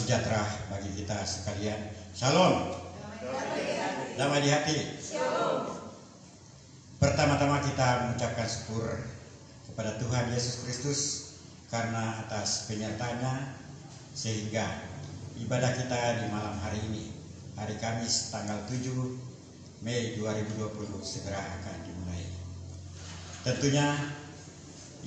sejahtera bagi kita sekalian. Shalom. Damai di hati. Pertama-tama kita mengucapkan syukur kepada Tuhan Yesus Kristus karena atas penyertaannya sehingga ibadah kita di malam hari ini, hari Kamis tanggal 7 Mei 2020 segera akan dimulai. Tentunya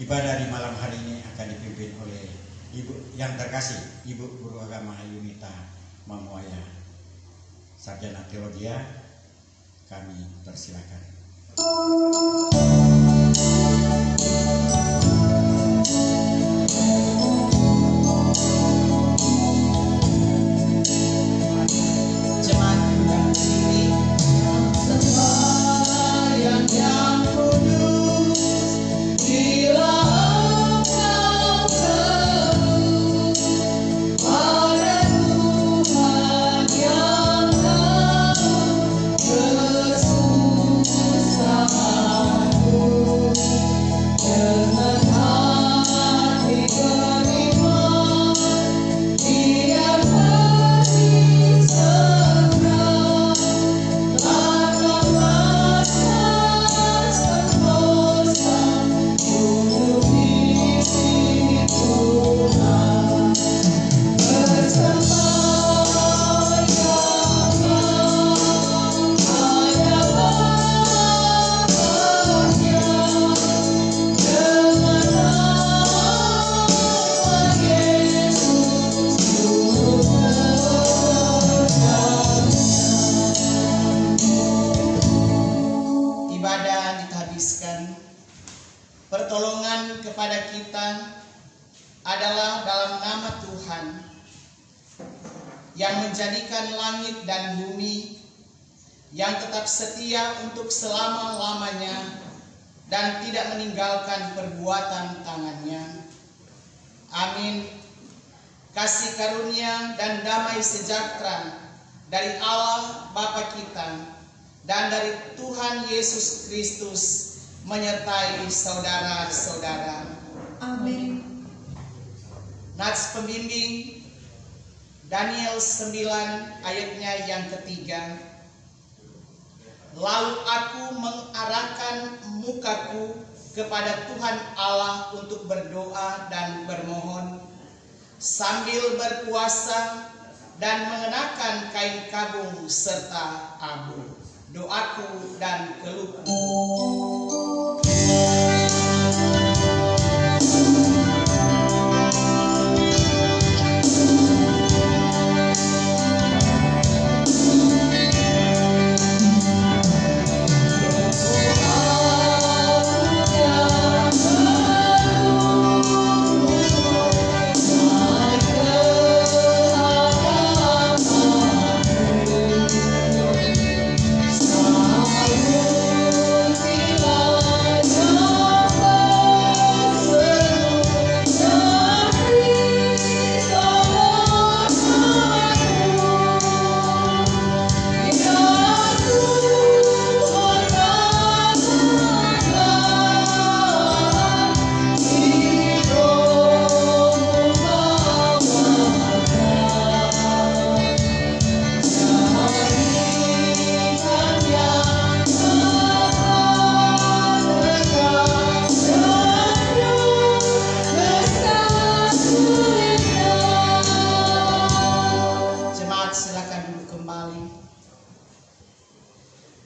ibadah di malam hari ini akan dipimpin oleh Ibu yang terkasih, Ibu Guru Agama Yunita Mamuaya, Sarjana Teologi. Kami persilakan. Jemaat yang berdiri, sembahyang yang kudus, bila engkau terus pada Tuhan yang tahu kesusahanku, dengan hati beriman Dia beri segera langkah sentosa untuk di sini Tuhan bersembahyang ada bahagia dengan nama Yesus Tuhan. Ibadah kita habiskan. Pertolongan kepada kita adalah dalam nama Tuhan yang menjadikan langit dan bumi, yang tetap setia untuk selama-lamanya dan tidak meninggalkan perbuatan tangannya. Amin. Kasih karunia dan damai sejahtera dari Allah Bapa kita dan dari Tuhan Yesus Kristus menyertai saudara-saudara. Amin. Nats pembimbing Daniel 9 ayatnya yang ketiga. Lalu aku mengarahkan mukaku kepada Tuhan Allah untuk berdoa dan bermohon sambil berpuasa dan mengenakan kain kabung serta abu. Doaku dan keluhku.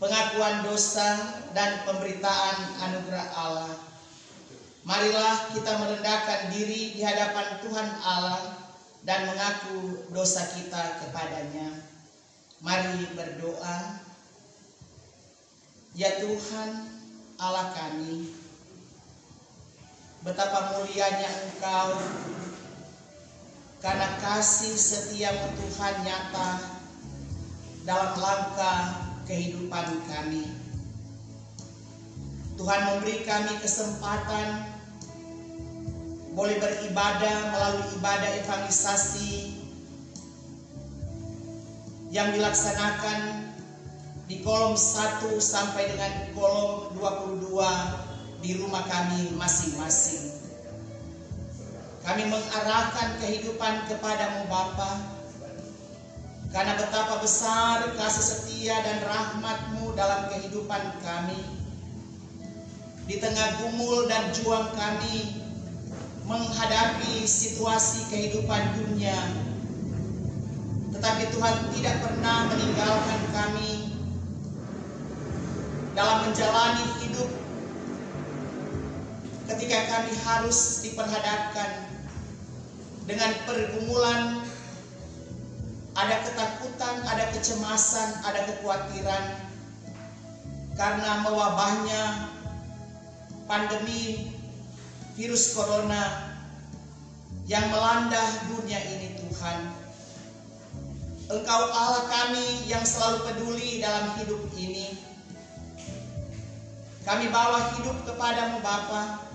Pengakuan dosa dan pemberitaan anugerah Allah. Marilah kita merendahkan diri di hadapan Tuhan Allah dan mengaku dosa kita kepadanya. Mari berdoa. Ya Tuhan Allah kami, betapa mulianya Engkau, karena kasih setiamu Tuhan nyata dalam langkah kehidupan kami. Tuhan memberi kami kesempatan boleh beribadah melalui ibadah evangelisasi yang dilaksanakan di kolom 1 sampai dengan kolom 22 di rumah kami masing-masing. Kami mengarahkan kehidupan kepadamu Bapa, karena betapa besar kasih setia dan rahmat-Mu dalam kehidupan kami. Di tengah gumul dan juang kami menghadapi situasi kehidupan dunia, tetapi Tuhan tidak pernah meninggalkan kami dalam menjalani hidup ketika kami harus diperhadapkan dengan pergumulan, ada ketakutan, ada kecemasan, ada kekhawatiran karena mewabahnya pandemi virus corona yang melanda dunia ini. Tuhan, Engkau Allah kami yang selalu peduli dalam hidup ini. Kami bawa hidup kepadamu Bapa.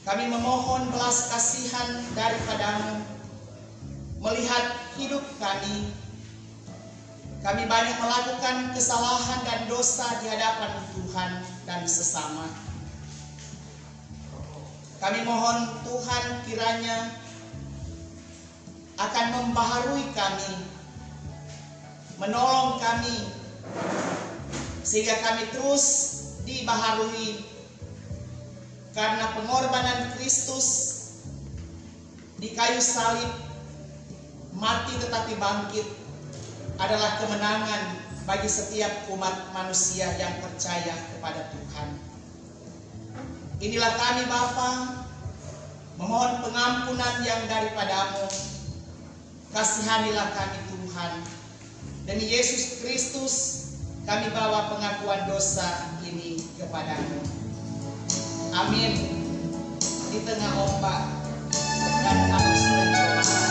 Kami memohon belas kasihan daripada-Mu melihat hidup kami. Kami banyak melakukan kesalahan dan dosa di hadapan Tuhan dan sesama. Kami mohon Tuhan kiranya akan membaharui kami, menolong kami, sehingga kami terus dibaharui karena pengorbanan Kristus di kayu salib, mati tetapi bangkit adalah kemenangan bagi setiap umat manusia yang percaya kepada Tuhan. Inilah kami Bapa, memohon pengampunan yang daripada-Mu. Kasihanilah kami Tuhan. Demi Yesus Kristus kami bawa pengakuan dosa ini kepadamu. Amin. Di tengah ombak dan arus pencobaan,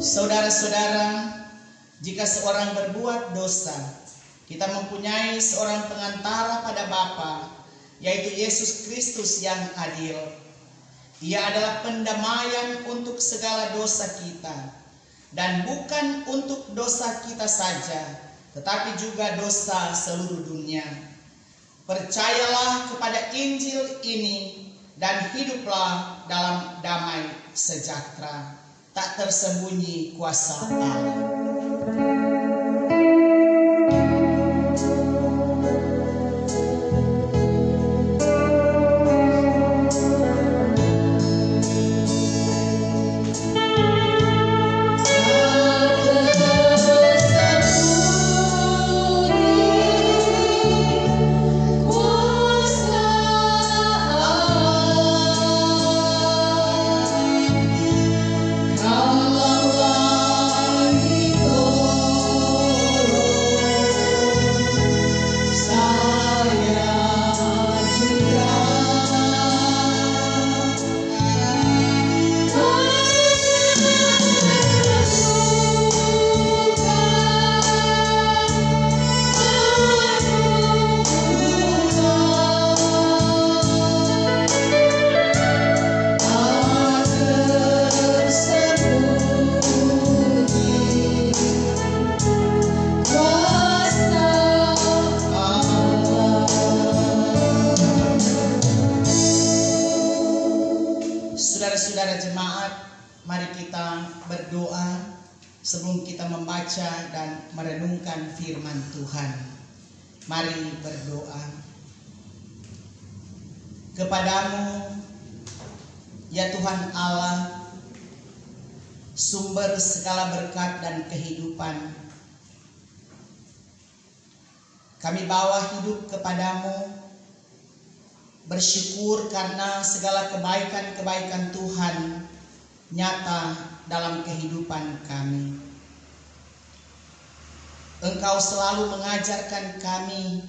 saudara-saudara, jika seorang berbuat dosa, kita mempunyai seorang pengantara pada Bapa, yaitu Yesus Kristus yang adil. Ia adalah pendamaian untuk segala dosa kita, dan bukan untuk dosa kita saja, tetapi juga dosa seluruh dunia. Percayalah kepada Injil ini dan hiduplah dalam damai sejahtera. Tak tersembunyi kuasa Allah. Allah sebelum kita membaca dan merenungkan firman Tuhan. Mari berdoa. Kepadamu, ya Tuhan Allah, sumber segala berkat dan kehidupan, kami bawa hidup kepadamu, bersyukur karena segala kebaikan-kebaikan Tuhan nyata dalam kehidupan kami. Engkau selalu mengajarkan kami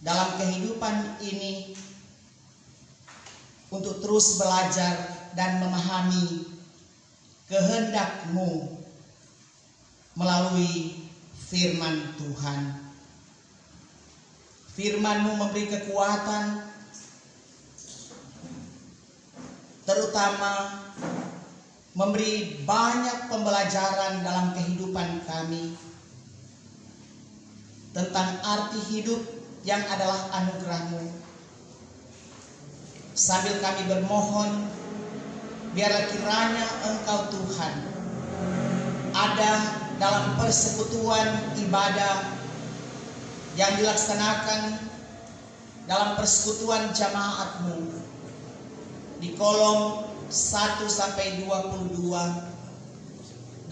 dalam kehidupan ini untuk terus belajar dan memahami kehendak-Mu melalui firman Tuhan. Firman-Mu memberi kekuatan, terutama memberi banyak pembelajaran dalam kehidupan kami tentang arti hidup yang adalah anugerah-Mu. Sambil kami bermohon, biarlah kiranya Engkau Tuhan ada dalam persekutuan ibadah yang dilaksanakan dalam persekutuan jemaat-Mu di kolom 1 sampai 22,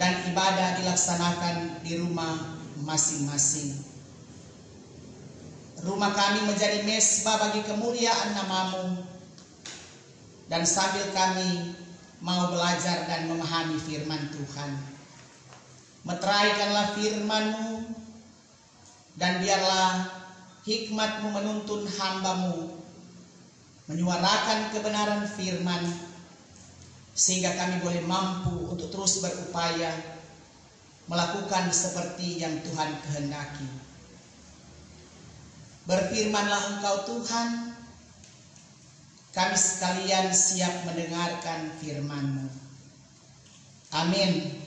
dan ibadah dilaksanakan di rumah masing-masing. Rumah kami menjadi mesbah bagi kemuliaan nama-Mu, dan sambil kami mau belajar dan memahami firman Tuhan, meteraikanlah firman-Mu, dan biarlah hikmat-Mu menuntun hamba-Mu menyuarakan kebenaran firman, sehingga kami boleh mampu untuk terus berupaya melakukan seperti yang Tuhan kehendaki. Berfirmanlah Engkau Tuhan, kami sekalian siap mendengarkan firman-Mu. Amin.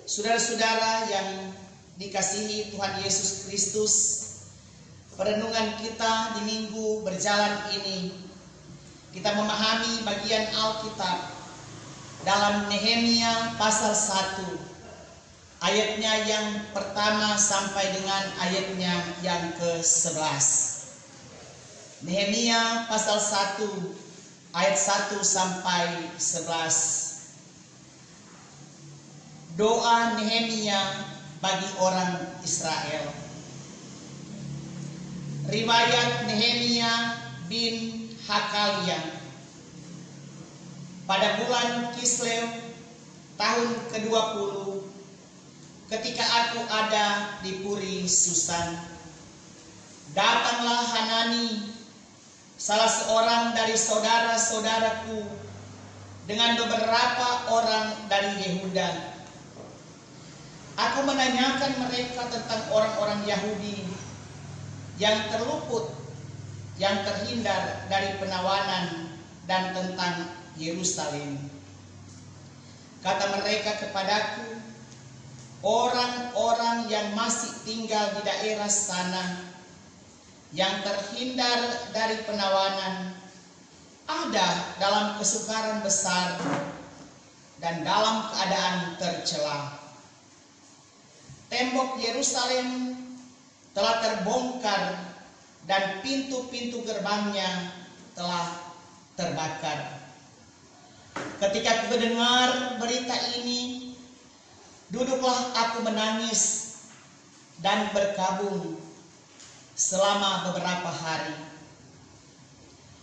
Saudara-saudara yang dikasihi Tuhan Yesus Kristus, perenungan kita di minggu berjalan ini, kita memahami bagian Alkitab dalam Nehemia pasal 1, ayatnya yang pertama sampai dengan ayatnya yang ke-11. Nehemia pasal 1 ayat 1 sampai 11. Doa Nehemia bagi orang Israel. Riwayat Nehemia bin Hakalia. Pada bulan Kislev tahun ke-20, ketika aku ada di Puri Susan, datanglah Hanani, salah seorang dari saudara-saudaraku, dengan beberapa orang dari Yehuda. Aku menanyakan mereka tentang orang-orang Yahudi yang terluput, yang terhindar dari penawanan, dan tentang Yerusalem. Kata mereka kepadaku, orang-orang yang masih tinggal di daerah sana, yang terhindar dari penawanan, ada dalam kesukaran besar dan dalam keadaan tercela. Tembok Yerusalem telah terbongkar dan pintu-pintu gerbangnya telah terbakar. Ketika aku mendengar berita ini, duduklah aku menangis dan berkabung selama beberapa hari.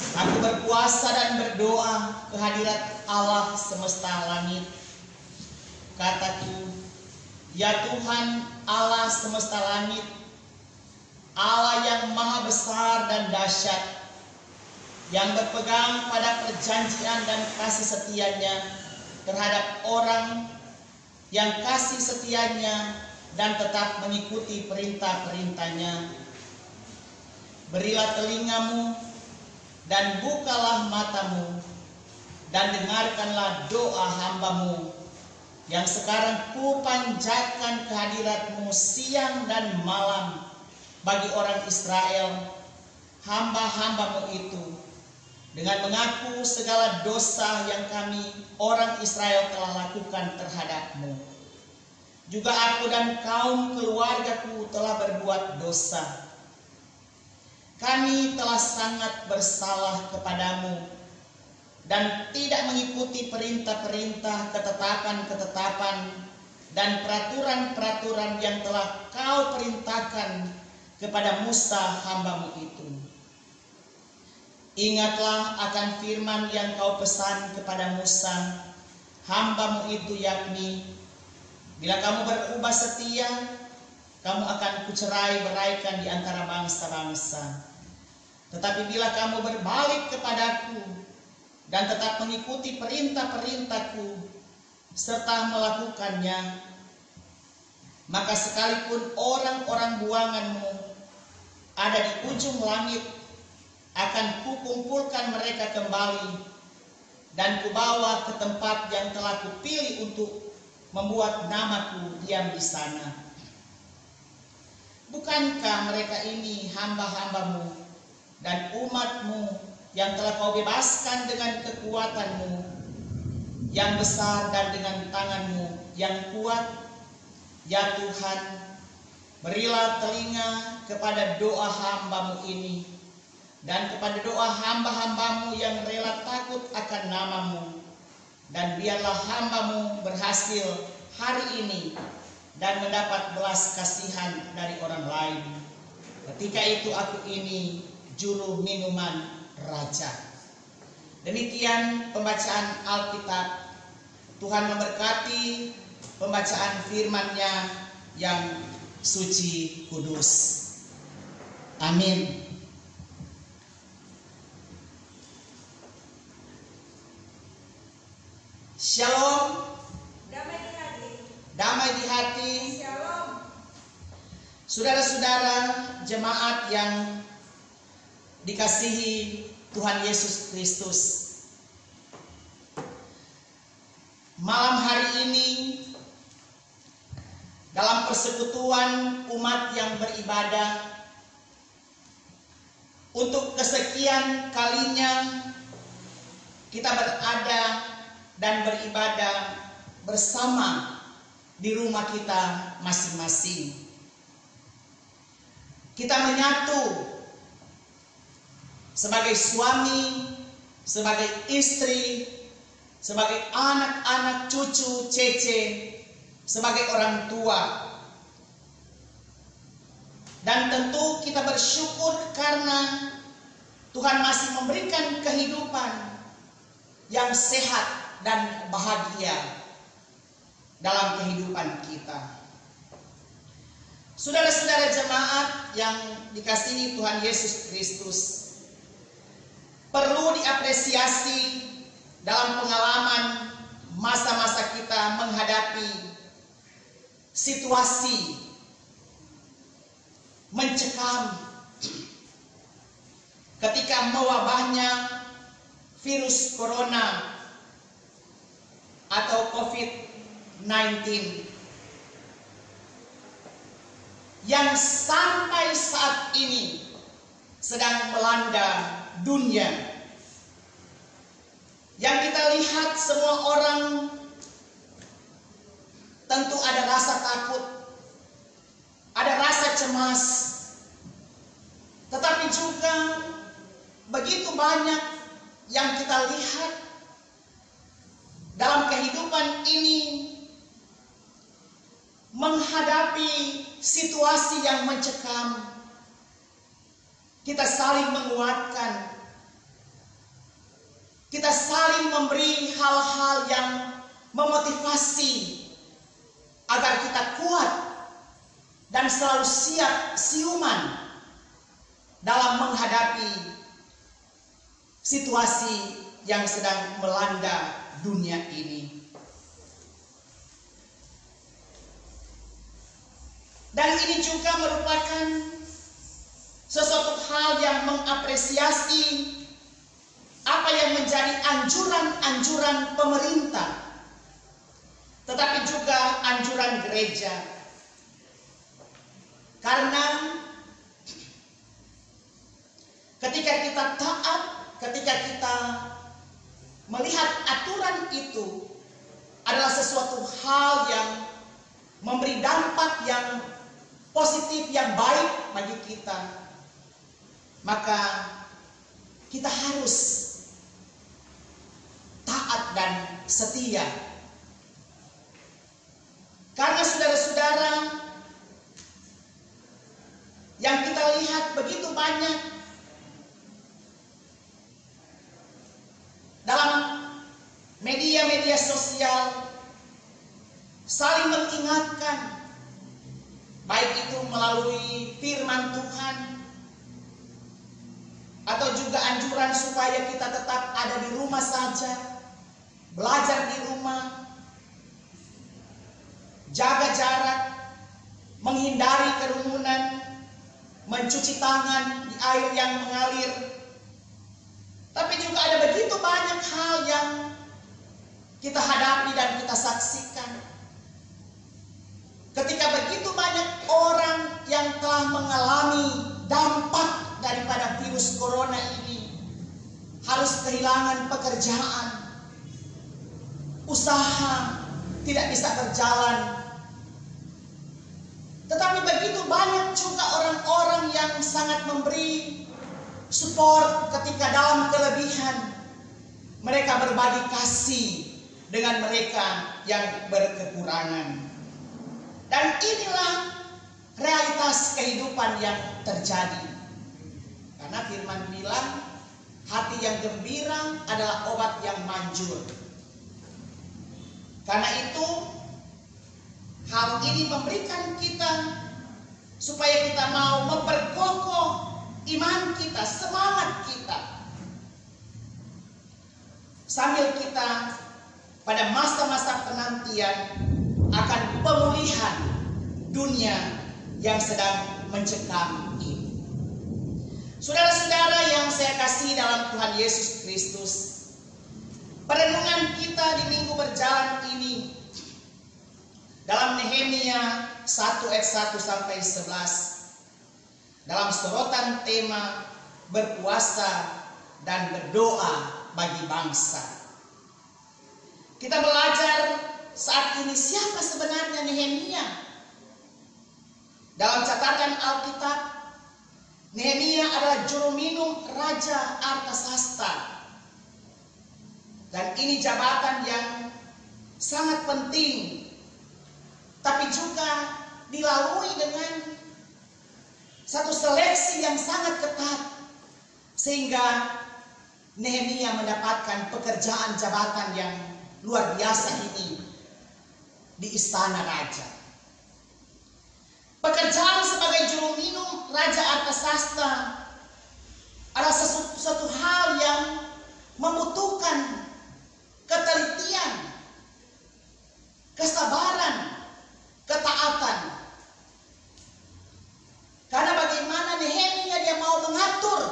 Aku berpuasa dan berdoa ke hadirat Allah semesta langit. Kataku, ya Tuhan Allah semesta langit, Allah yang maha besar dan dahsyat, yang berpegang pada perjanjian dan kasih setianya terhadap orang yang kasih setianya dan tetap mengikuti perintah-perintahnya. Berilah telingamu dan bukalah matamu, dan dengarkanlah doa hambamu yang sekarang kupanjatkan kehadiratmu siang dan malam bagi orang Israel, hamba-hambamu itu, dengan mengaku segala dosa yang kami orang Israel telah lakukan terhadap-Mu. Juga aku dan kaum keluargaku telah berbuat dosa. Kami telah sangat bersalah kepadamu dan tidak mengikuti perintah-perintah, ketetapan-ketetapan, dan peraturan-peraturan yang telah Kau perintahkan kepada Musa hamba-Mu itu. Ingatlah akan firman yang Kau pesan kepada Musa hamba-Mu itu, yakni, bila kamu berubah setia, kamu akan kucerai-beraikan di antara bangsa-bangsa. Tetapi bila kamu berbalik kepadaku dan tetap mengikuti perintah-perintahku serta melakukannya, maka sekalipun orang-orang buanganmu ada di ujung langit, akan kukumpulkan mereka kembali dan kubawa ke tempat yang telah kupilih untuk membuat namaku diam di sana. Bukankah mereka ini hamba-hambamu dan umatmu yang telah Kau bebaskan dengan kekuatan-Mu yang besar dan dengan tangan-Mu yang kuat? Ya Tuhan, berilah telinga kepada doa hamba-Mu ini dan kepada doa hamba-hamba-Mu yang rela takut akan nama-Mu, dan biarlah hamba-Mu berhasil hari ini dan mendapat belas kasihan dari orang lain. Ketika itu aku ini juru minuman raja. Demikian pembacaan Alkitab. Tuhan memberkati pembacaan firman-Nya yang suci kudus. Amin. Shalom. Damai di hati. Damai di hati. Shalom. Saudara-saudara jemaat yang dikasihi Tuhan Yesus Kristus, malam hari ini dalam persekutuan umat yang beribadah untuk kesekian kalinya kita berada dan beribadah bersama di rumah kita masing-masing. Kita menyatu sebagai suami, sebagai istri, sebagai anak-anak, cucu, cece, sebagai orang tua. Dan tentu kita bersyukur karena Tuhan masih memberikan kehidupan yang sehat dan bahagia dalam kehidupan kita. Saudara-saudara jemaat yang dikasihi Tuhan Yesus Kristus, perlu diapresiasi dalam pengalaman masa-masa kita menghadapi situasi mencekam ketika mewabahnya virus corona atau COVID-19 yang sampai saat ini sedang melanda dunia. Yang kita lihat semua orang tentu ada rasa takut, ada rasa cemas, tetapi juga begitu banyak yang kita lihat dalam kehidupan ini menghadapi situasi yang mencekam. Kita saling menguatkan, kita saling memberi hal-hal yang memotivasi agar kita kuat dan selalu siap siuman dalam menghadapi situasi yang sedang melanda dunia ini. Dan ini juga merupakan sesuatu hal yang mengapresiasi apa yang menjadi anjuran-anjuran pemerintah, tetapi juga anjuran gereja. Karena ketika kita taat, ketika kita yang baik bagi kita, maka kita harus taat dan setia. Karena saudara-saudara, yang kita lihat begitu banyak dalam media-media sosial saling mengingatkan, baik itu melalui firman Tuhan atau juga anjuran supaya kita tetap ada di rumah saja, belajar di rumah, jaga jarak, menghindari kerumunan, mencuci tangan di air yang mengalir. Tapi juga ada begitu banyak hal yang kita hadapi dan kita saksikan. Ketika begitu banyak orang yang telah mengalami dampak daripada virus corona ini, harus kehilangan pekerjaan, usaha tidak bisa berjalan. Tetapi begitu banyak juga orang-orang yang sangat memberi support ketika dalam kelebihan. Mereka berbagi kasih dengan mereka yang berkekurangan. Dan inilah realitas kehidupan yang terjadi. Karena firman bilang, hati yang gembira adalah obat yang manjur. Karena itu, hal ini memberikan kita supaya kita mau memperkokoh iman kita, semangat kita. Sambil kita pada masa-masa penantian akan pemulihan dunia yang sedang mencekam ini. Saudara-saudara yang saya kasih dalam Tuhan Yesus Kristus, perenungan kita di minggu berjalan ini dalam Nehemia 1 ayat 1 sampai 11, dalam sorotan tema berpuasa dan berdoa bagi bangsa. Kita belajar saat ini siapa sebenarnya Nehemia. Dalam catatan Alkitab, Nehemia adalah juru minum Raja Artasasta. Dan ini jabatan yang sangat penting, tapi juga dilalui dengan satu seleksi yang sangat ketat, sehingga Nehemia mendapatkan pekerjaan jabatan yang luar biasa ini di istana raja. Pekerjaan sebagai juru minum Raja Artasasta adalah sesuatu hal yang membutuhkan ketelitian, kesabaran, ketaatan. Karena bagaimana Nehemia dia mau mengatur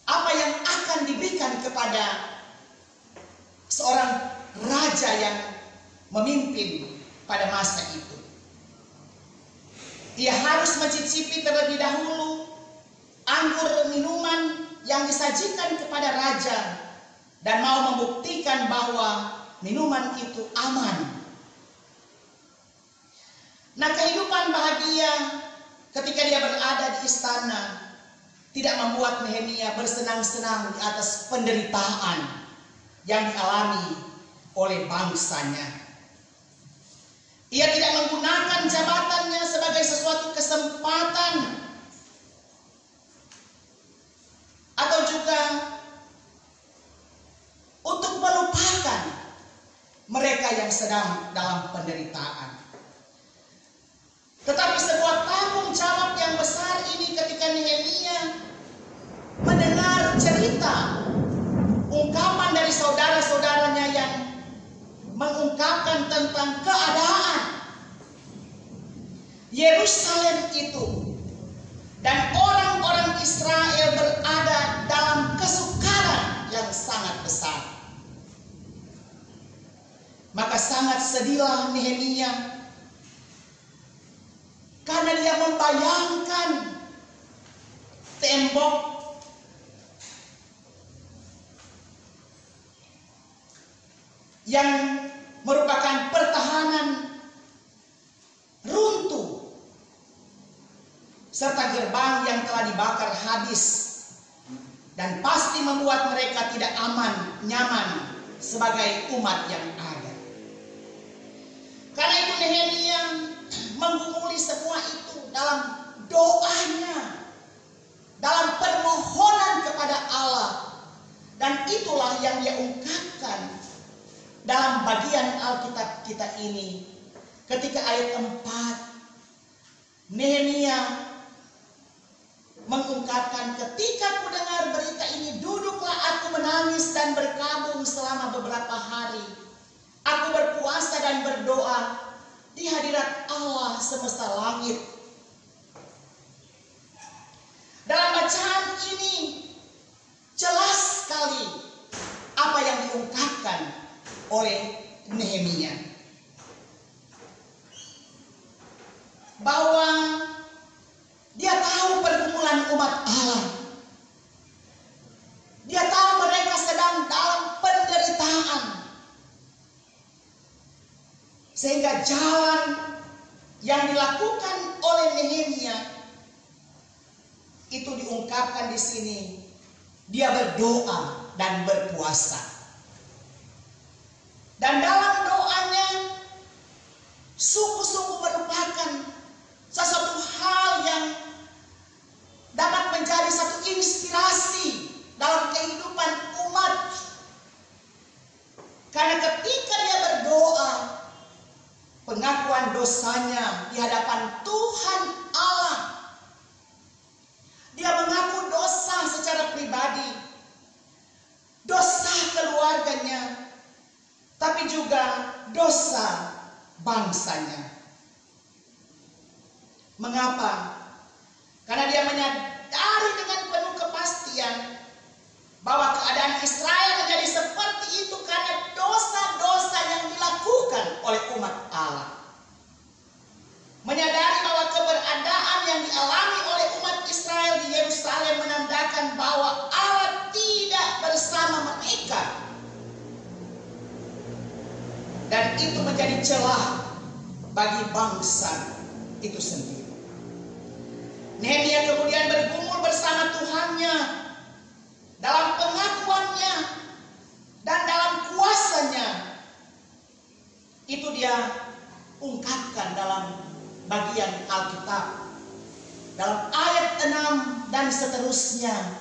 apa yang akan diberikan kepada seorang raja yang memimpin pada masa itu. Dia harus mencicipi terlebih dahulu anggur minuman yang disajikan kepada raja dan mau membuktikan bahwa minuman itu aman. Nah, kehidupan bahagia ketika dia berada di istana tidak membuat Nehemia bersenang-senang di atas penderitaan yang dialami oleh bangsanya. Ia tidak menggunakan jabatannya sebagai sesuatu kesempatan atau juga untuk melupakan mereka yang sedang dalam penderitaan. Tetapi sebuah tanggung jawab yang besar ini ketika Nehemia mendengar cerita ungkapan dari saudara-saudaranya yang mengungkapkan tentang keadaan Yerusalem itu dan orang-orang Israel berada dalam kesukaran yang sangat besar. Maka sangat sedihlah Nehemia karena dia membayangkan tembok yang merupakan pertahanan runtuh serta gerbang yang telah dibakar habis, dan pasti membuat mereka tidak aman, nyaman sebagai umat yang ada. Karena itu Nehemia menggumuli semua itu dalam doanya, dalam permohonan kepada Allah. Dan itulah yang dia ungkapkan dalam bagian Alkitab kita ini. Ketika ayat 4, Nehemia mengungkapkan, ketika ku dengar berita ini, duduklah aku menangis dan berkabung selama beberapa hari. Aku berpuasa dan berdoa di hadirat Allah semesta langit. Dalam bacaan ini jelas sekali apa yang diungkapkan oleh Nehemia, bahwa dia tahu pergumulan umat Allah. Dia tahu mereka sedang dalam penderitaan, sehingga jalan yang dilakukan oleh Nehemia itu diungkapkan di sini. Dia berdoa dan berpuasa. Dan dalam doanya sungguh-sungguh merupakan sesuatu hal yang dapat menjadi satu inspirasi dalam kehidupan umat. Karena ketika dia berdoa, pengakuan dosanya di hadapan Tuhan Allah, dia mengaku dosa secara pribadi, dosa keluarganya, tapi juga dosa bangsanya. Mengapa? Karena dia menyadari dengan penuh kepastian bahwa keadaan Israel menjadi seperti itu karena dosa-dosa yang dilakukan oleh umat Allah. Menyadari bahwa keberadaan yang dialami oleh umat Israel di Yerusalem menandakan bahwa Allah tidak bersama mereka. Dan itu menjadi celah bagi bangsa itu sendiri. Nehemia kemudian bergumul bersama Tuhannya dalam pengakuannya dan dalam kuasanya. Itu dia ungkapkan dalam bagian Alkitab. Dalam ayat 6 dan seterusnya,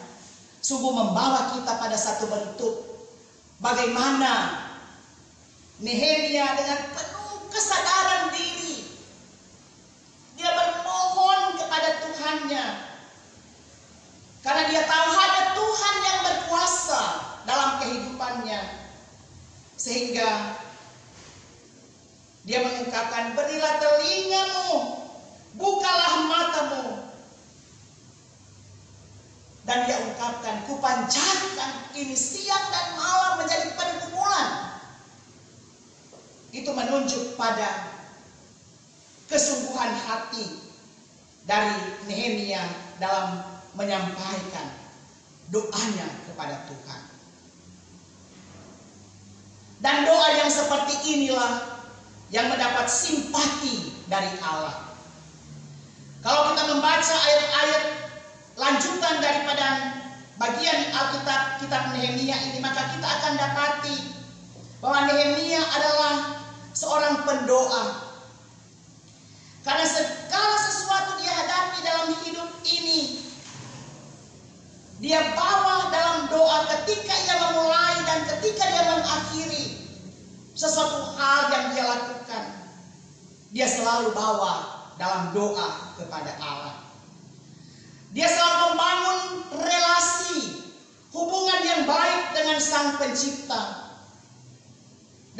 sungguh membawa kita pada satu bentuk bagaimana Nehemia dengan penuh kesadaran diri dia bermohon kepada Tuhannya, karena dia tahu hanya Tuhan yang berkuasa dalam kehidupannya. Sehingga dia mengungkapkan, berilah telingamu, bukalah matamu. Dan dia ungkapkan, kupanjatkan ini siang dan malam menjadi pergumulan. Itu menunjuk pada kesungguhan hati dari Nehemia dalam menyampaikan doanya kepada Tuhan. Dan doa yang seperti inilah yang mendapat simpati dari Allah. Kalau kita membaca ayat-ayat lanjutan daripada bagian Alkitab kitab Nehemia ini, maka kita akan dapati bahwa Nehemia adalah seorang pendoa. Karena segala sesuatu dia hadapi dalam hidup ini, dia bawa dalam doa ketika ia memulai dan ketika dia mengakhiri sesuatu hal yang dia lakukan. Dia selalu bawa dalam doa kepada Allah. Dia selalu membangun relasi, hubungan yang baik dengan Sang Pencipta,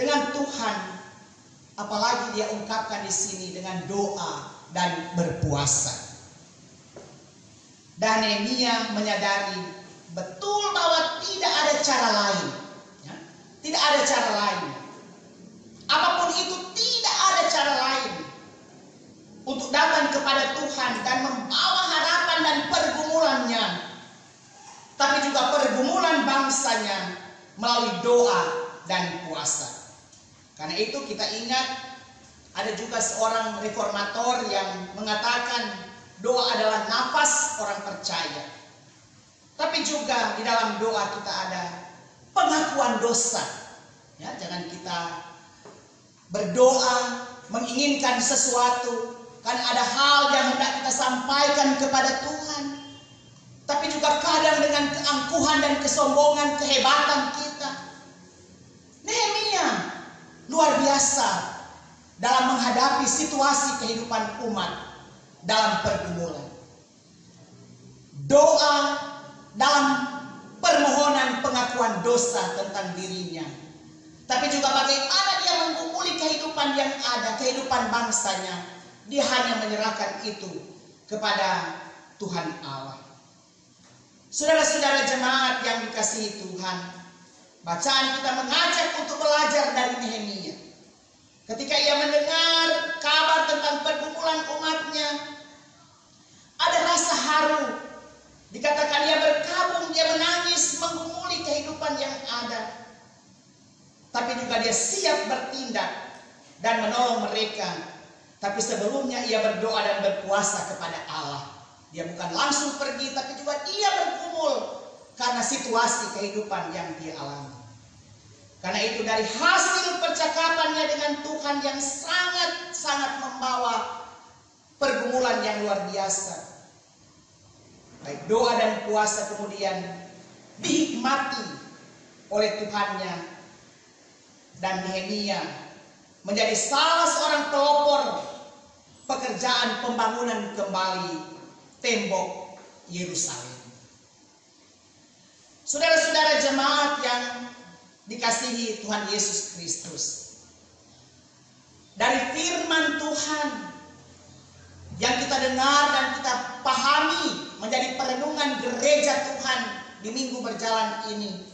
dengan Tuhan. Apalagi dia ungkapkan di sini dengan doa dan berpuasa. Dan Nehemia menyadari betul bahwa tidak ada cara lain. Ya? Tidak ada cara lain. Apapun itu, tidak ada cara lain untuk datang kepada Tuhan dan membawa harapan dan pergumulannya, tapi juga pergumulan bangsanya melalui doa dan puasa. Karena itu kita ingat ada juga seorang reformator yang mengatakan doa adalah nafas orang percaya. Tapi juga di dalam doa kita ada pengakuan dosa. Ya, jangan kita berdoa menginginkan sesuatu karena ada hal yang hendak kita sampaikan kepada Tuhan. Tapi juga kadang dengan keangkuhan dan kesombongan, kehebatan kita. Nehemia luar biasa dalam menghadapi situasi kehidupan umat dalam pergumulan. Doa dalam permohonan pengakuan dosa tentang dirinya. Tapi juga bagaimana dia menggumuli kehidupan yang ada, kehidupan bangsanya. Dia hanya menyerahkan itu kepada Tuhan Allah. Saudara-saudara jemaat yang dikasihi Tuhan, bacaan kita mengajak untuk belajar dari Nehemia. Ketika ia mendengar kabar tentang pergumulan umatnya, ada rasa haru. Dikatakan dia berkabung, dia menangis, menggumuli kehidupan yang ada. Tapi juga dia siap bertindak dan menolong mereka. Tapi sebelumnya ia berdoa dan berpuasa kepada Allah. Dia bukan langsung pergi, tapi juga dia bergumul karena situasi kehidupan yang dia alami. Karena itu dari hasil percakapannya dengan Tuhan yang sangat-sangat membawa pergumulan yang luar biasa. Baik doa dan puasa kemudian dihikmati oleh Tuhannya, dan Nehemia menjadi salah seorang pelopor pekerjaan pembangunan kembali tembok Yerusalem. Saudara-saudara jemaat yang dikasihi Tuhan Yesus Kristus, dari firman Tuhan yang kita dengar dan kita pahami menjadi perenungan gereja Tuhan di minggu berjalan ini,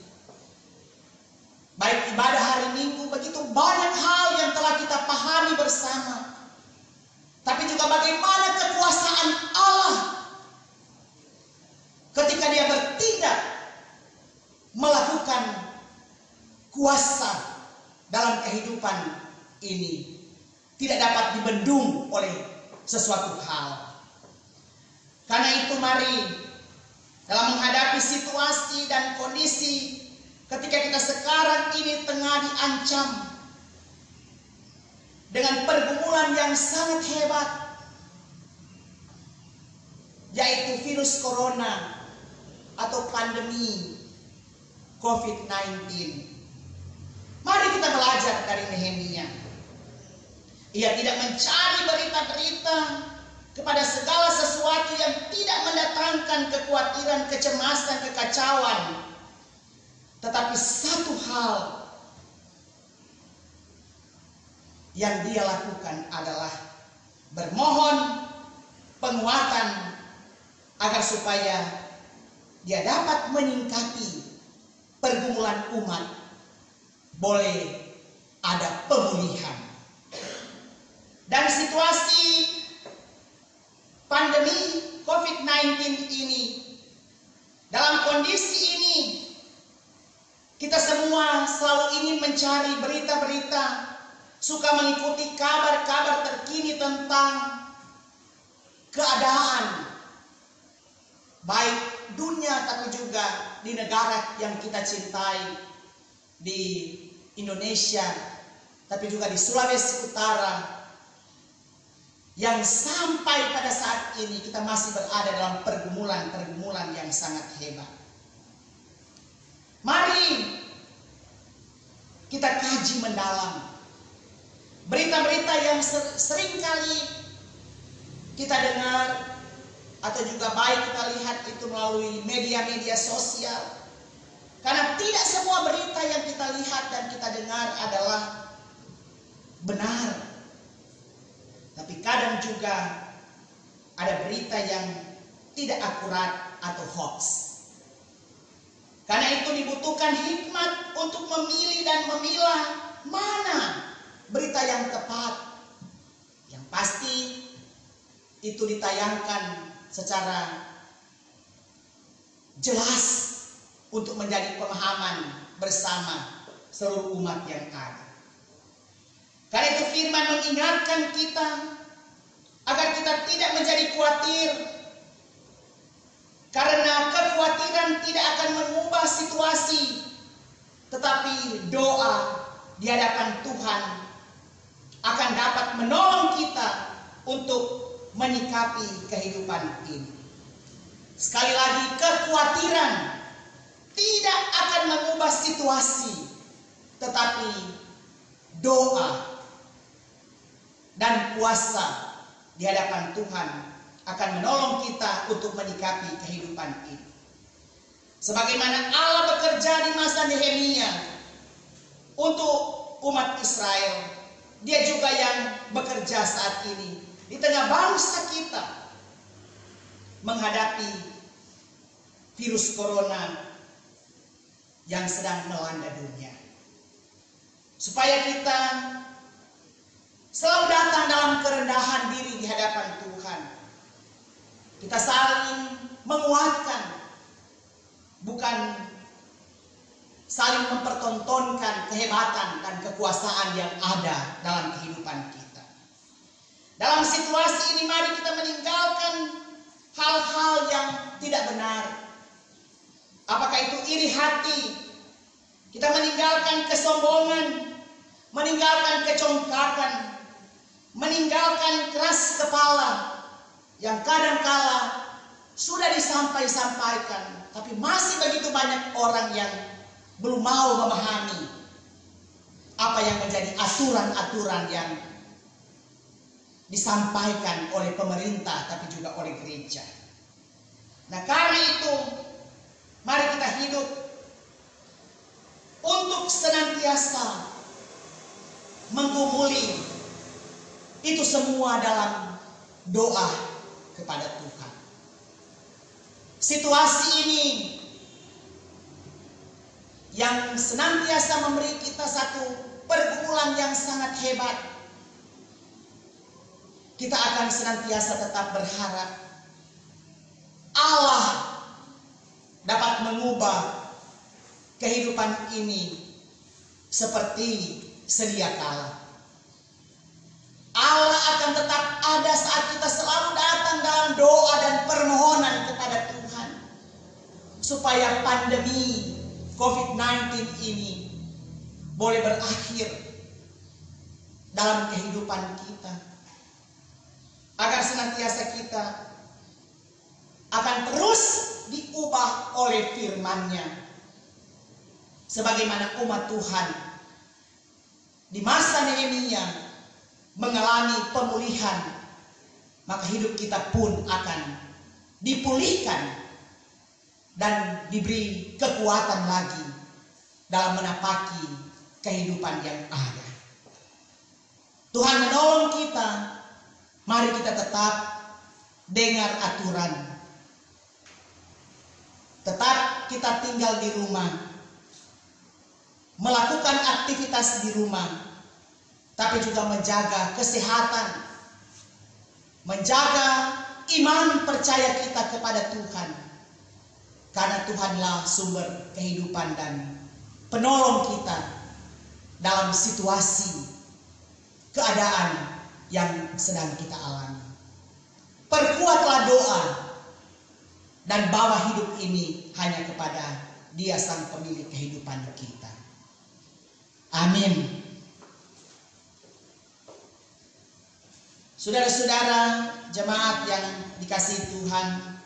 baik ibadah hari Minggu, begitu banyak hal yang telah kita pahami bersama. Tapi juga bagaimana kekuasaan Allah ketika dia bertindak melakukan kuasa dalam kehidupan ini tidak dapat dibendung oleh sesuatu hal. Karena itu mari dalam menghadapi situasi dan kondisi ketika kita sekarang ini tengah diancam dengan pergumulan yang sangat hebat, yaitu virus corona atau pandemi COVID-19. Mari kita belajar dari Nehemia. Ia tidak mencari berita-berita kepada segala sesuatu yang tidak mendatangkan kekhawatiran, kecemasan, kekacauan. Tetapi satu hal yang dia lakukan adalah bermohon penguatan agar supaya dia dapat menyingkapi pergumulan umat, boleh ada pemulihan. Dan situasi pandemi COVID-19 ini, dalam kondisi ini, kita semua selalu ingin mencari berita-berita, suka mengikuti kabar-kabar terkini tentang keadaan, baik dunia tapi juga di negara yang kita cintai, di Indonesia, tapi juga di Sulawesi Utara, yang sampai pada saat ini kita masih berada dalam pergumulan yang sangat hebat. Mari kita kaji mendalam berita-berita yang seringkali kita dengar atau juga baik kita lihat itu melalui media-media sosial. Karena tidak semua berita yang kita lihat dan kita dengar adalah benar. Tapi kadang juga ada berita yang tidak akurat atau hoax. Karena itu dibutuhkan hikmat untuk memilih dan memilah mana berita yang tepat. Yang pasti itu ditayangkan secara jelas untuk menjadi pemahaman bersama seluruh umat yang ada. Karena itu firman mengingatkan kita agar kita tidak menjadi jadi khawatir, karena kekhawatiran tidak akan mengubah situasi, tetapi doa di hadapan Tuhan akan dapat menolong kita untuk menyikapi kehidupan ini. Sekali lagi, kekhawatiran tidak akan mengubah situasi, tetapi doa dan puasa di hadapan Tuhan akan menolong kita untuk menyikapi kehidupan ini. Sebagaimana Allah bekerja di masa Nehemia untuk umat Israel, Dia juga yang bekerja saat ini di tengah bangsa kita menghadapi virus corona yang sedang melanda dunia. Supaya kita selalu datang dalam kerendahan diri di hadapan Tuhan. Kita saling menguatkan, bukan saling mempertontonkan kehebatan dan kekuasaan yang ada dalam kehidupan kita. Dalam situasi ini mari kita meninggalkan hal-hal yang tidak benar. Apakah itu iri hati? Kita meninggalkan kesombongan, meninggalkan kecongkakan, meninggalkan keras kepala yang kadangkala sudah disampaikan, tapi masih begitu banyak orang yang belum mau memahami apa yang menjadi aturan-aturan yang disampaikan oleh pemerintah tapi juga oleh gereja. Nah, karena itu mari kita hidup untuk senantiasa menggumuli itu semua dalam doa kepada Tuhan. Situasi ini yang senantiasa memberi kita satu pergumulan yang sangat hebat. Kita akan senantiasa tetap berharap Allah dapat mengubah kehidupan ini seperti sedia kala. Allah akan tetap ada saat kita selalu datang dalam doa dan permohonan kepada Tuhan, supaya pandemi COVID-19 ini boleh berakhir dalam kehidupan kita, agar senantiasa kita akan terus diubah oleh firman-Nya. Sebagaimana umat Tuhan di masa Nehemia mengalami pemulihan, maka hidup kita pun akan dipulihkan dan diberi kekuatan lagi dalam menapaki kehidupan yang ada. Tuhan menolong kita. Mari kita tetap dengar aturan. Tetap kita tinggal di rumah, melakukan aktivitas di rumah, tapi juga menjaga kesehatan, menjaga iman percaya kita kepada Tuhan. Karena Tuhanlah sumber kehidupan dan penolong kita dalam situasi keadaan yang sedang kita alami. Perkuatlah doa dan bawa hidup ini hanya kepada Dia sang pemilik kehidupan kita. Amin. Saudara-saudara jemaat yang dikasihi Tuhan,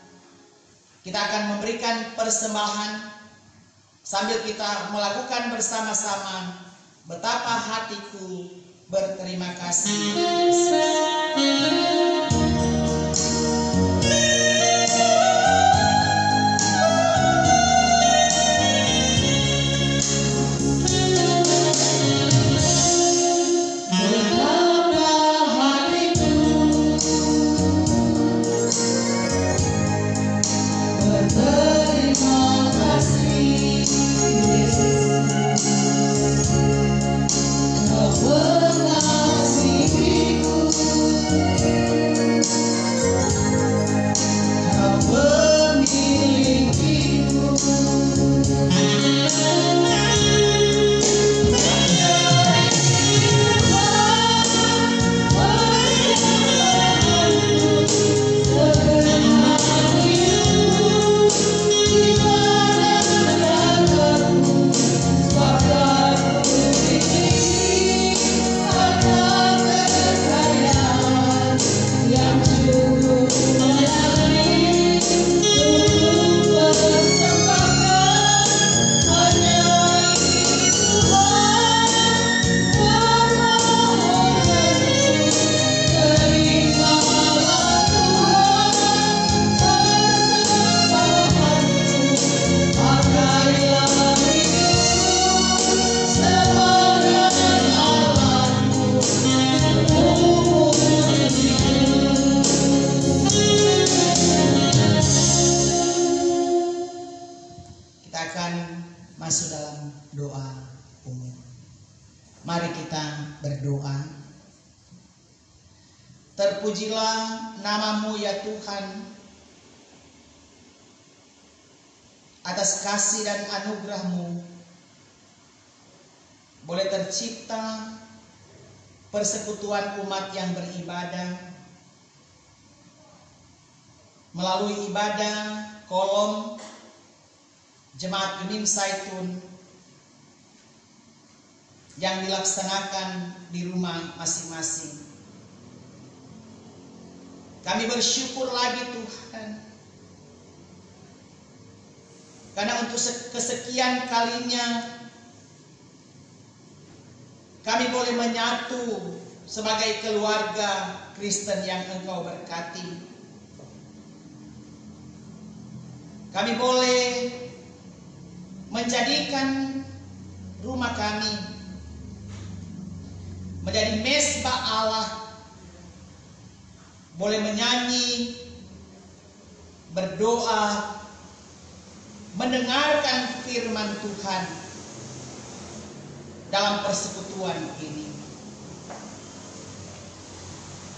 kita akan memberikan persembahan sambil kita melakukan bersama-sama betapa hatiku berterima kasih. Kau mengasihiku Mari kita berdoa. Terpujilah nama-Mu ya Tuhan, atas kasih dan anugerah-Mu boleh tercipta persekutuan umat yang beribadah melalui ibadah kolom Jemaat Gemim Zaitun yang dilaksanakan di rumah masing-masing. Kami bersyukur lagi Tuhan, karena untuk kesekian kalinya kami boleh menyatu sebagai keluarga Kristen yang Engkau berkati. Kami boleh menjadikan rumah kami menjadi mezbah Allah, boleh menyanyi, berdoa, mendengarkan firman Tuhan dalam persekutuan ini.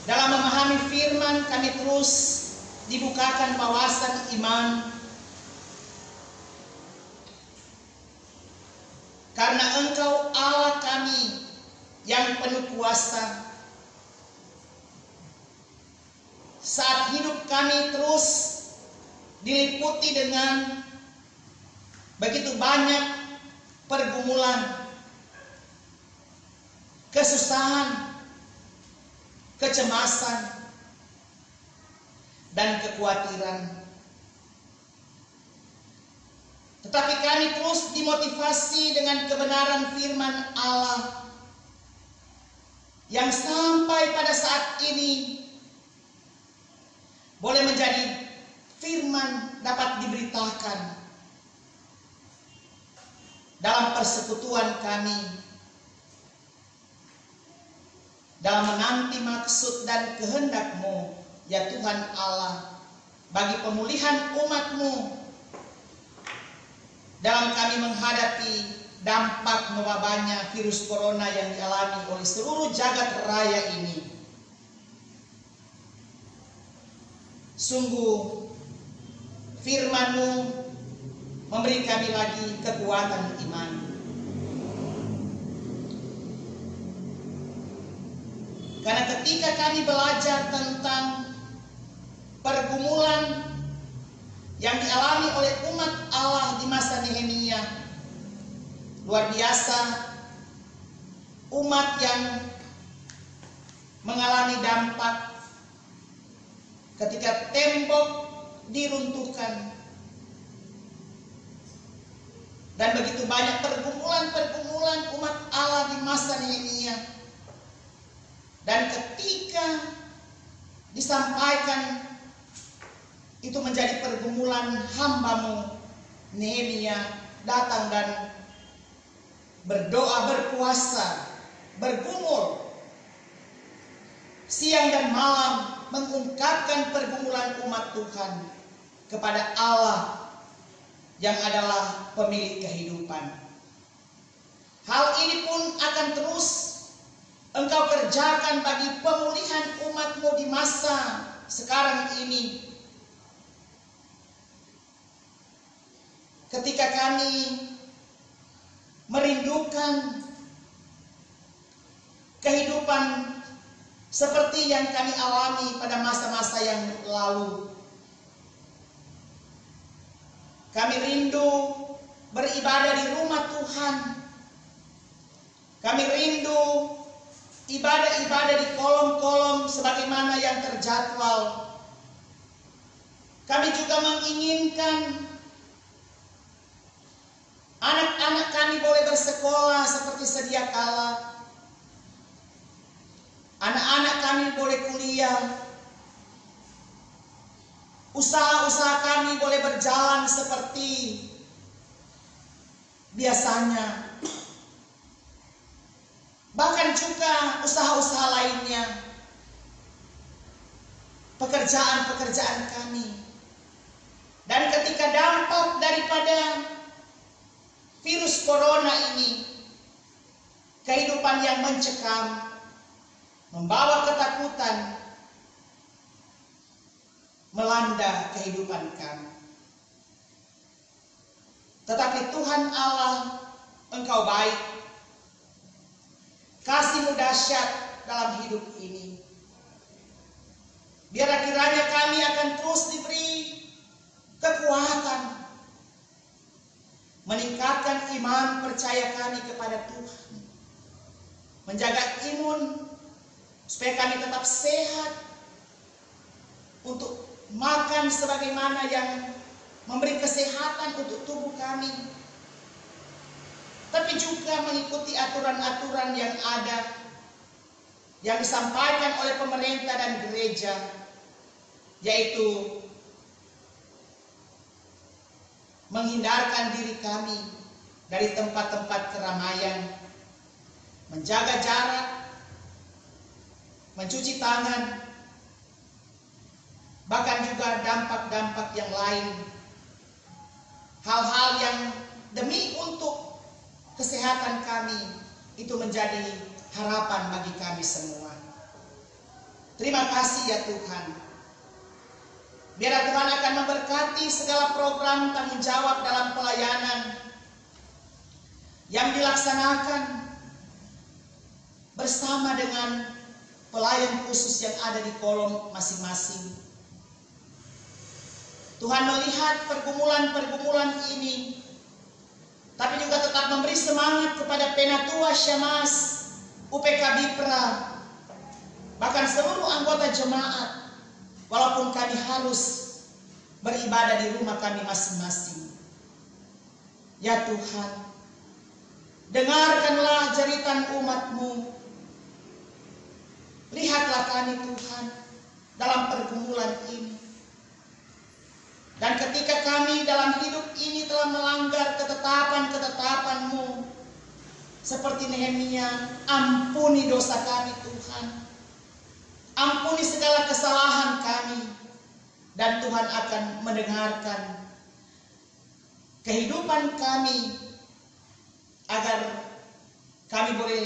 Dalam memahami firman, kami terus dibukakan wawasan iman, karena Engkau Allah kami yang penuh kuasa. Saat hidup kami terus diliputi dengan begitu banyak pergumulan, kesusahan, kecemasan, dan kekhawatiran. Tetapi kami terus dimotivasi dengan kebenaran firman Allah yang sampai pada saat ini boleh menjadi firman dapat diberitakan dalam persekutuan kami, dalam menanti maksud dan kehendak-Mu ya Tuhan Allah bagi pemulihan umat-Mu dalam kami menghadapi dampak mewabahnya virus corona yang dialami oleh seluruh jagat raya ini. Sungguh firman-Mu memberi kami lagi kekuatan iman. Karena ketika kami belajar tentang pergumulan yang dialami oleh umat Allah di masa Nehemia, luar biasa, umat yang mengalami dampak ketika tembok diruntuhkan, dan begitu banyak pergumulan umat Allah di masa Nehemia. Dan ketika disampaikan itu menjadi pergumulan hamba-Mu, Nehemia datang dan berdoa, berpuasa, bergumul siang dan malam mengungkapkan pergumulan umat Tuhan kepada Allah yang adalah pemilik kehidupan. Hal ini pun akan terus Engkau kerjakan bagi pemulihan umat-Mu di masa sekarang ini. Ketika kami merindukan kehidupan seperti yang kami alami pada masa-masa yang lalu. Kami rindu beribadah di rumah Tuhan. Kami rindu ibadah-ibadah di kolom-kolom sebagaimana yang terjadwal. Kami juga menginginkan anak-anak kami boleh bersekolah seperti sedia kala. Anak-anak kami boleh kuliah. Usaha-usaha kami boleh berjalan seperti biasanya. Bahkan juga usaha-usaha lainnya. Pekerjaan-pekerjaan kami. Dan ketika dampak daripada virus corona ini kehidupan yang mencekam, membawa ketakutan, melanda kehidupan kami. Tetapi Tuhan Allah, Engkau baik, kasih-Mu dahsyat dalam hidup ini. Biar kiranya kami akan terus diberi kekuatan, meningkatkan iman percaya kami kepada Tuhan, menjaga imun supaya kami tetap sehat untuk makan sebagaimana yang memberi kesehatan untuk tubuh kami, tapi juga mengikuti aturan-aturan yang ada yang disampaikan oleh pemerintah dan gereja, yaitu menghindarkan diri kami dari tempat-tempat keramaian, menjaga jarak, mencuci tangan, bahkan juga dampak-dampak yang lain, hal-hal yang demi untuk kesehatan kami itu menjadi harapan bagi kami semua. Terima kasih ya Tuhan. Biar Tuhan akan memberkati segala program tanggung jawab dalam pelayanan yang dilaksanakan bersama dengan pelayan khusus yang ada di kolom masing-masing. Tuhan melihat pergumulan-pergumulan ini, tapi juga tetap memberi semangat kepada Penatua Syamas, UPK Bipra, bahkan seluruh anggota jemaat, walaupun kami harus beribadah di rumah kami masing-masing. Ya Tuhan, dengarkanlah jeritan umat-Mu. Lihatlah kami Tuhan dalam pergumulan ini. Dan ketika kami dalam hidup ini telah melanggar ketetapan-ketetapan-Mu, seperti Nehemia, ampuni dosa kami Tuhan. Ampuni segala kesalahan kami. Dan Tuhan akan mendengarkan kehidupan kami, agar kami boleh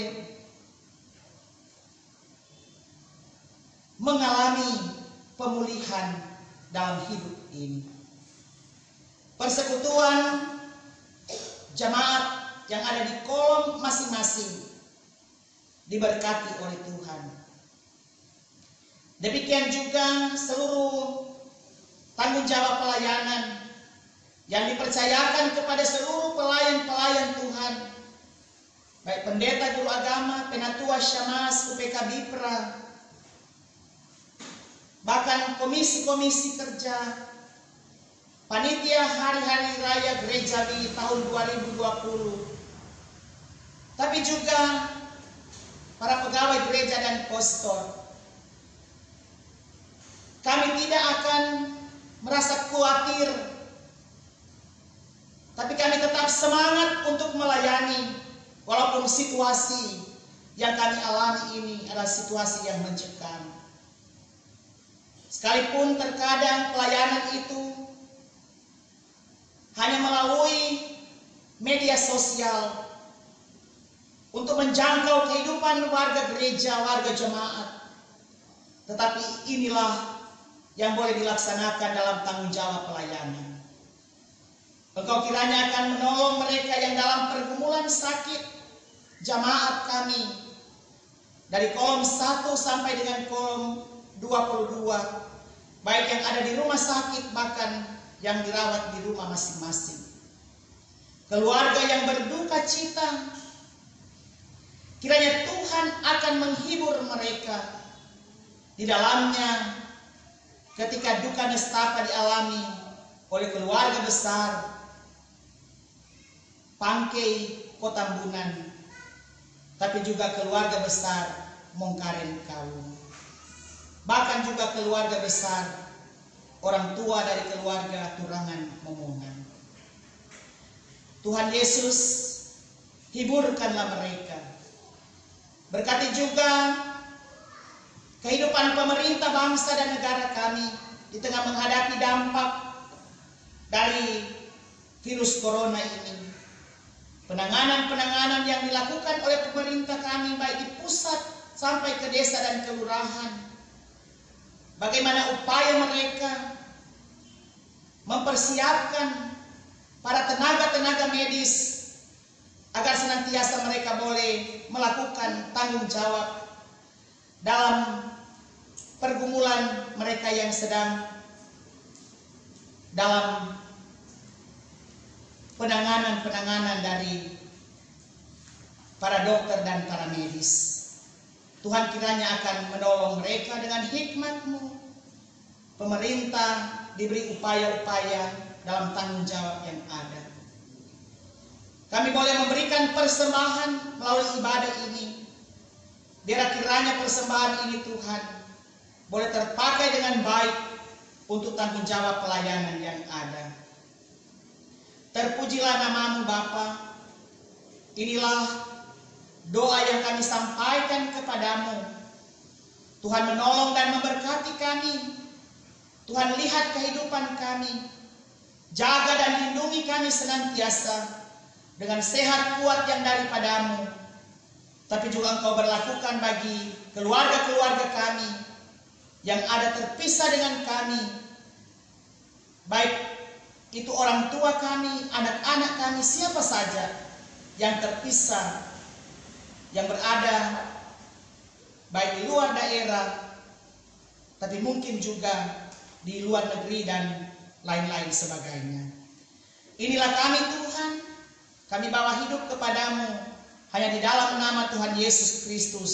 mengalami pemulihan dalam hidup ini. Persekutuan jemaat yang ada di kolom masing-masing diberkati oleh Tuhan. Demikian juga seluruh tanggung jawab pelayanan yang dipercayakan kepada seluruh pelayan-pelayan Tuhan, baik pendeta, guru agama, penatua Syamas, UPK Bipra, bahkan komisi-komisi kerja, panitia hari-hari raya gereja di tahun 2020, tapi juga para pegawai gereja dan pastor. Kami tidak akan merasa khawatir, tapi kami tetap semangat untuk melayani, walaupun situasi yang kami alami ini adalah situasi yang mencekam. Sekalipun terkadang pelayanan itu hanya melalui media sosial untuk menjangkau kehidupan warga gereja, warga jemaat, tetapi inilah yang boleh dilaksanakan dalam tanggung jawab pelayanan. Engkau kiranya akan menolong mereka yang dalam pergumulan sakit jemaat kami, dari kolom 1 sampai dengan kolom 22, baik yang ada di rumah sakit bahkan yang dirawat di rumah masing-masing. Keluarga yang berduka cita, kiranya Tuhan akan menghibur mereka di dalamnya. Ketika duka nestapa dialami oleh keluarga besar Pangkei Kotambunan, tapi juga keluarga besar Mongkaren Kaum, bahkan juga keluarga besar orang tua dari keluarga Turangan Momongan. Tuhan Yesus, hiburkanlah mereka. Berkati juga kehidupan pemerintah bangsa dan negara kami di tengah menghadapi dampak dari virus corona ini. penanganan-penanganan yang dilakukan oleh pemerintah kami baik di pusat sampai ke desa dan kelurahan. Bagaimana upaya mereka mempersiapkan para tenaga-tenaga medis agar senantiasa mereka boleh melakukan tanggung jawab dalam pergumulan mereka yang sedang dalam penanganan dari para dokter dan para medis. Tuhan kiranya akan menolong mereka dengan hikmat-Mu. Pemerintah diberi upaya-upaya dalam tanggung jawab yang ada. Kami boleh memberikan persembahan melalui ibadah ini. Biar kiranya persembahan ini Tuhan boleh terpakai dengan baik untuk tanggung jawab pelayanan yang ada. Terpujilah nama-Mu Bapa. Inilah doa yang kami sampaikan kepadamu. Tuhan menolong dan memberkati kami. Tuhan lihat kehidupan kami. Jaga dan lindungi kami senantiasa dengan sehat kuat yang daripadamu. Tapi juga Engkau berlakukan bagi keluarga-keluarga kami yang ada terpisah dengan kami. Baik itu orang tua kami, anak-anak kami, siapa saja yang terpisah, yang berada baik di luar daerah, tapi mungkin juga di luar negeri dan lain-lain sebagainya. Inilah kami Tuhan, kami bawa hidup kepadamu hanya di dalam nama Tuhan Yesus Kristus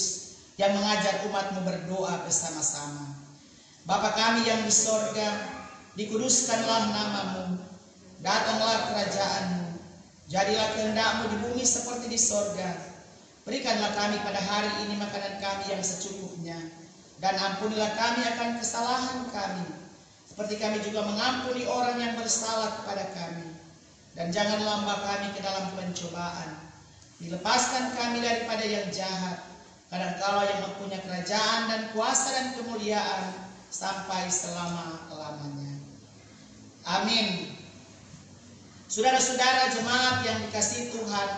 yang mengajar umat-Mu berdoa bersama-sama. Bapa kami yang di sorga, dikuduskanlah nama-Mu, datanglah kerajaan-Mu, jadilah kehendak-Mu di bumi seperti di sorga. Berikanlah kami pada hari ini makanan kami yang secukupnya, dan ampunilah kami akan kesalahan kami, seperti kami juga mengampuni orang yang bersalah kepada kami. Dan janganlah membawa kami ke dalam pencobaan, dilepaskan kami daripada yang jahat, karena Engkau yang mempunyai kerajaan dan kuasa dan kemuliaan sampai selama-lamanya. Amin. Saudara-saudara jemaat yang dikasihi Tuhan,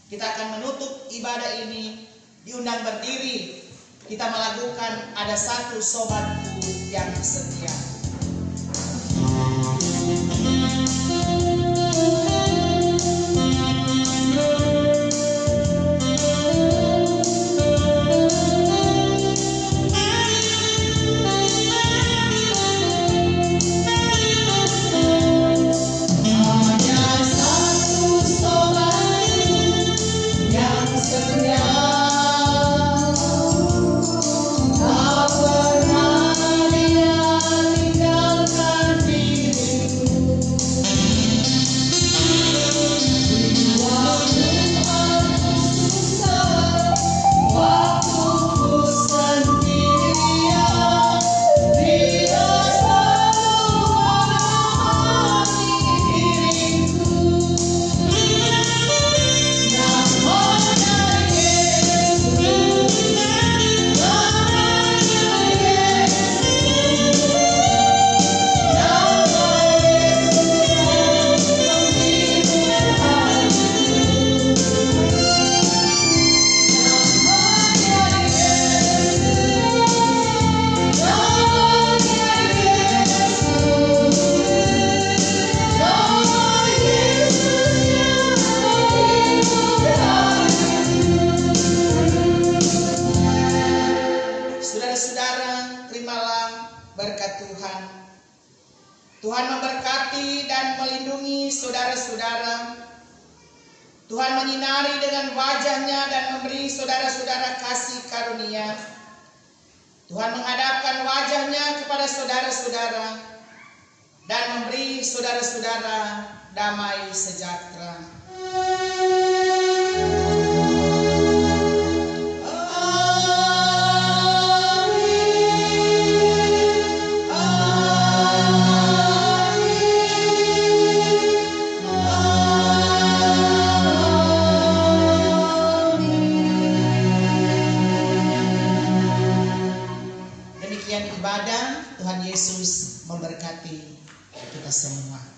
kita akan menutup ibadah ini diundang berdiri. Kita melakukan ada satu sobatku yang setia. Tuhan memberkati dan melindungi saudara-saudara. Tuhan menyinari dengan wajah-Nya dan memberi saudara-saudara kasih karunia. Tuhan menghadapkan wajah-Nya kepada saudara-saudara dan memberi saudara-saudara damai sejahtera. Tuhan Yesus memberkati kita semua.